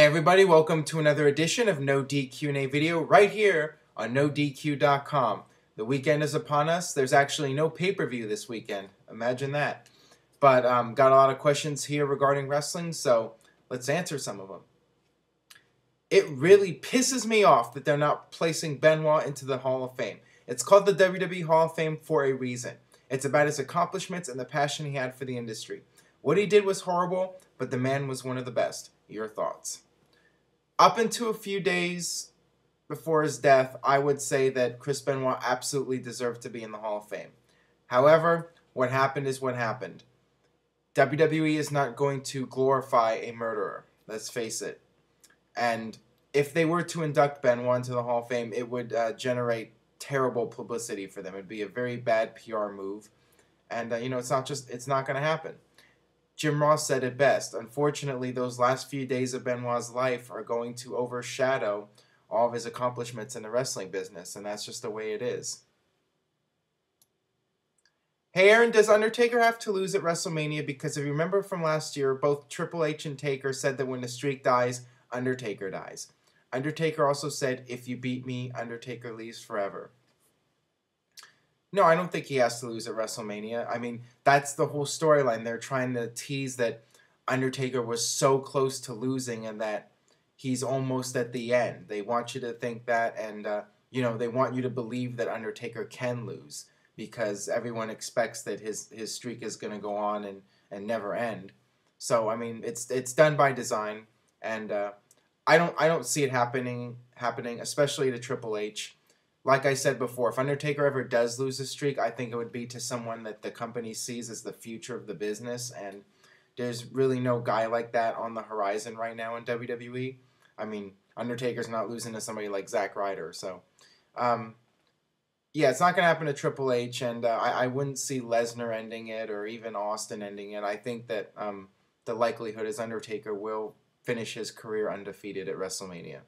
everybody, welcome to another edition of NoDQ&A video right here on NoDQ.com. The weekend is upon us. There's actually no pay-per-view this weekend. Imagine that. But got a lot of questions here regarding wrestling, so let's answer some of them. It really pisses me off that they're not placing Benoit into the Hall of Fame. It's called the WWE Hall of Fame for a reason. It's about his accomplishments and the passion he had for the industry. What he did was horrible, but the man was one of the best. Your thoughts? Up until a few days before his death, I would say that Chris Benoit absolutely deserved to be in the Hall of Fame. However, what happened is what happened. WWE is not going to glorify a murderer. Let's face it. And if they were to induct Benoit into the Hall of Fame, it would generate terrible publicity for them. It'd be a very bad PR move. And, it's not going to happen. Jim Ross said it best. Unfortunately, those last few days of Benoit's life are going to overshadow all of his accomplishments in the wrestling business, and that's just the way it is. Hey Aaron, does Undertaker have to lose at WrestleMania? Because if you remember from last year, both Triple H and Taker said that when the streak dies, Undertaker dies. Undertaker also said, if you beat me, Undertaker leaves forever. No, I don't think he has to lose at WrestleMania. I mean, that's the whole storyline. They're trying to tease that Undertaker was so close to losing and that he's almost at the end. They want you to think that, and, they want you to believe that Undertaker can lose because everyone expects that his streak is going to go on and never end. So, I mean, it's done by design, and I don't see it happening, especially to Triple H. Like I said before, if Undertaker ever does lose a streak, I think it would be to someone that the company sees as the future of the business, and there's really no guy like that on the horizon right now in WWE. I mean, Undertaker's not losing to somebody like Zack Ryder, so yeah, it's not going to happen to Triple H, and I wouldn't see Lesnar ending it or even Austin ending it. I think that the likelihood is Undertaker will finish his career undefeated at WrestleMania.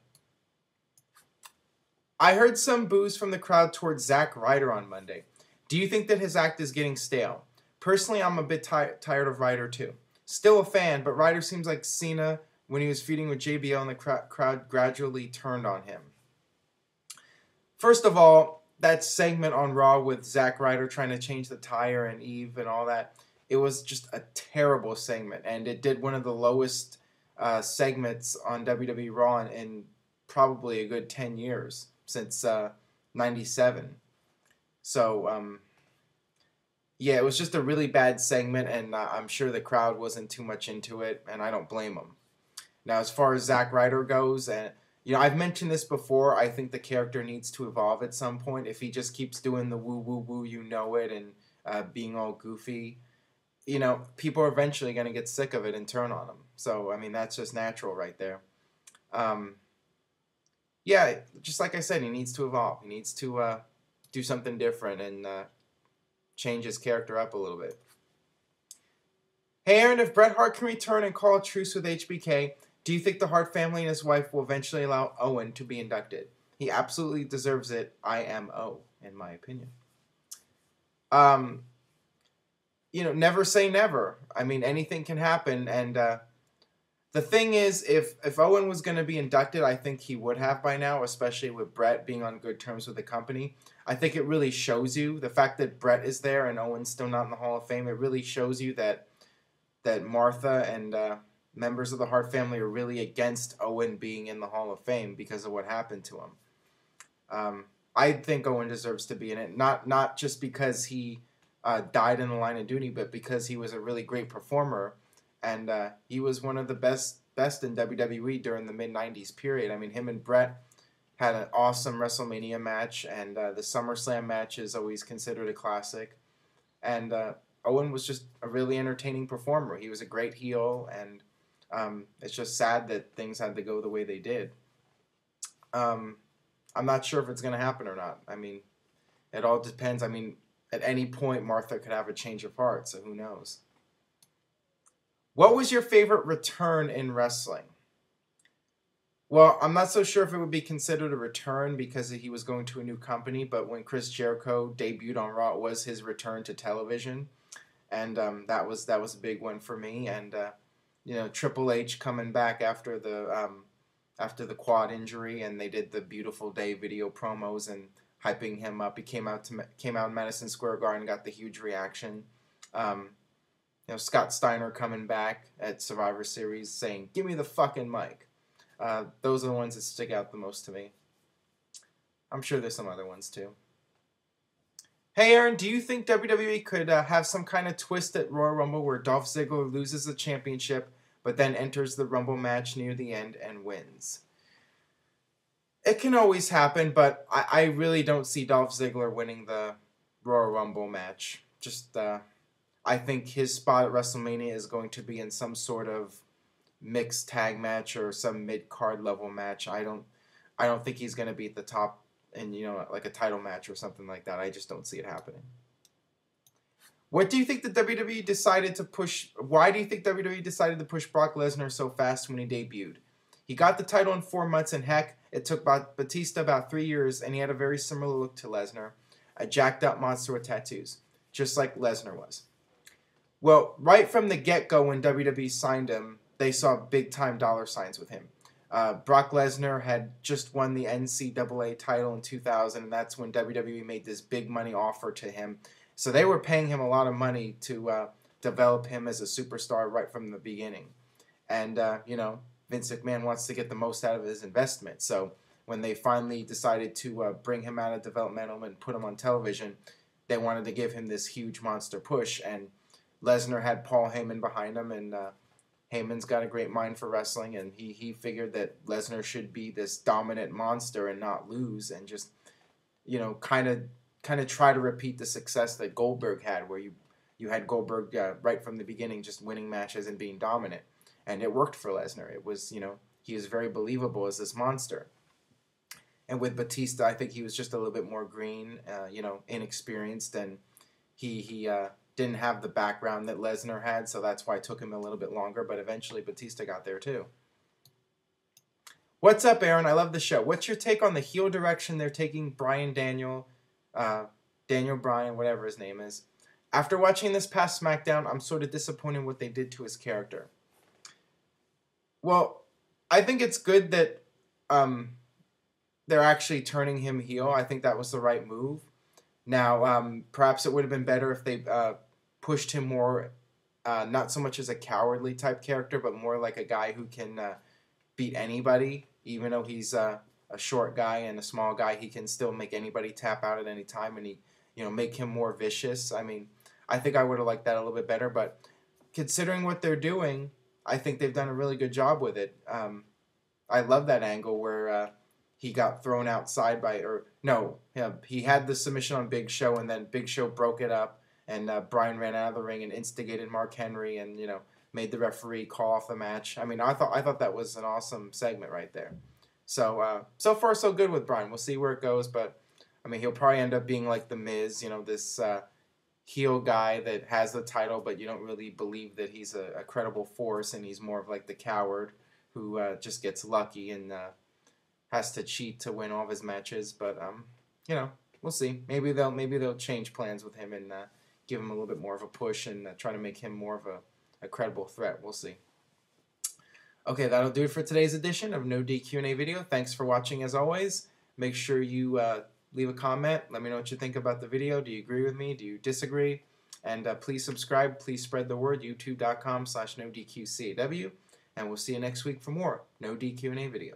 I heard some boos from the crowd towards Zack Ryder on Monday. Do you think that his act is getting stale? Personally, I'm a bit tired of Ryder too. Still a fan, but Ryder seems like Cena when he was feuding with JBL and the crowd gradually turned on him. First of all, that segment on Raw with Zack Ryder trying to change the tire and Eve and all that, it was just a terrible segment, and it did one of the lowest segments on WWE Raw in probably a good 10 years. Since 97. So, yeah, it was just a really bad segment, and I'm sure the crowd wasn't too much into it, and I don't blame them. Now, as far as Zack Ryder goes, and I've mentioned this before, I think the character needs to evolve at some point. If he just keeps doing the woo, woo, woo, and being all goofy, people are eventually going to get sick of it and turn on him. So, I mean, that's just natural right there. Yeah, just like I said, he needs to evolve. He needs to do something different and change his character up a little bit. Hey, Aaron, if Bret Hart can return and call a truce with HBK, do you think the Hart family and his wife will eventually allow Owen to be inducted? He absolutely deserves it, IMO, in my opinion. Never say never. I mean, anything can happen, and the thing is, if Owen was going to be inducted, I think he would have by now, especially with Bret being on good terms with the company. I think it really shows you, the fact that Bret is there and Owen's still not in the Hall of Fame, it really shows you that Martha and members of the Hart family are really against Owen being in the Hall of Fame because of what happened to him. I think Owen deserves to be in it, not just because he died in the line of duty, but because he was a really great performer. And he was one of the best in WWE during the mid-90s period. I mean, him and Bret had an awesome WrestleMania match, and the SummerSlam match is always considered a classic. And Owen was just a really entertaining performer. He was a great heel, and it's just sad that things had to go the way they did. I'm not sure if it's going to happen or not. I mean, it all depends. I mean, at any point, Martha could have a change of heart, so who knows? What was your favorite return in wrestling? Well, I'm not so sure if it would be considered a return because he was going to a new company, but when Chris Jericho debuted on Raw, it was his return to television, and that was a big one for me. And Triple H coming back after the after the quad injury, and they did the Beautiful Day video promos and hyping him up. He came out in Madison Square Garden, got the huge reaction. Scott Steiner coming back at Survivor Series saying, "Give me the fucking mic." Those are the ones that stick out the most to me. I'm sure there's some other ones too. Hey Aaron, do you think WWE could have some kind of twist at Royal Rumble where Dolph Ziggler loses the championship but then enters the Rumble match near the end and wins? It can always happen, but I really don't see Dolph Ziggler winning the Royal Rumble match. I think his spot at WrestleMania is going to be in some sort of mixed tag match or some mid-card level match. I don't think he's going to be at the top in, like a title match or something like that. I just don't see it happening. What do you think the WWE decided to push? Why do you think WWE decided to push Brock Lesnar so fast when he debuted? He got the title in 4 months, and heck, it took Batista about 3 years, and he had a very similar look to Lesnar, a jacked-up monster with tattoos, just like Lesnar was. Well, right from the get-go when WWE signed him, they saw big-time dollar signs with him. Brock Lesnar had just won the NCAA title in 2000, and that's when WWE made this big money offer to him. So they were paying him a lot of money to develop him as a superstar right from the beginning. And, Vince McMahon wants to get the most out of his investment. So when they finally decided to bring him out of developmental and put him on television, they wanted to give him this huge monster push. And Lesnar had Paul Heyman behind him, and Heyman's got a great mind for wrestling, and he figured that Lesnar should be this dominant monster and not lose, and just, kind of try to repeat the success that Goldberg had, where you had Goldberg right from the beginning just winning matches and being dominant. And it worked for Lesnar. It was, he was very believable as this monster. And with Batista, I think he was just a little bit more green, inexperienced, and he didn't have the background that Lesnar had, so that's why it took him a little bit longer, but eventually Batista got there too. What's up, Aaron? I love the show. What's your take on the heel direction they're taking Daniel Bryan, whatever his name is? After watching this past SmackDown, I'm sort of disappointed what they did to his character. Well, I think it's good that they're actually turning him heel. I think that was the right move. Now, perhaps it would have been better if they pushed him more, not so much as a cowardly type character, but more like a guy who can beat anybody. Even though he's a short guy and a small guy, he can still make anybody tap out at any time, and make him more vicious. I mean, I think I would have liked that a little bit better, but considering what they're doing, I think they've done a really good job with it. I love that angle where he got thrown outside he had the submission on Big Show, and then Big Show broke it up, and Bryan ran out of the ring and instigated Mark Henry, and made the referee call off the match. I mean, I thought that was an awesome segment right there. So so far so good with Bryan. We'll see where it goes, but I mean, he'll probably end up being like the Miz, this heel guy that has the title, but you don't really believe that he's a credible force, and he's more of like the coward who just gets lucky and has to cheat to win all of his matches. But we'll see. Maybe they'll change plans with him and give him a little bit more of a push and try to make him more of a credible threat. We'll see. Okay, that'll do it for today's edition of No DQ&A video. Thanks for watching as always. Make sure you leave a comment. Let me know what you think about the video. Do you agree with me? Do you disagree? And please subscribe. Please spread the word. YouTube.com/NoDQCAW. And we'll see you next week for more No DQ&A video.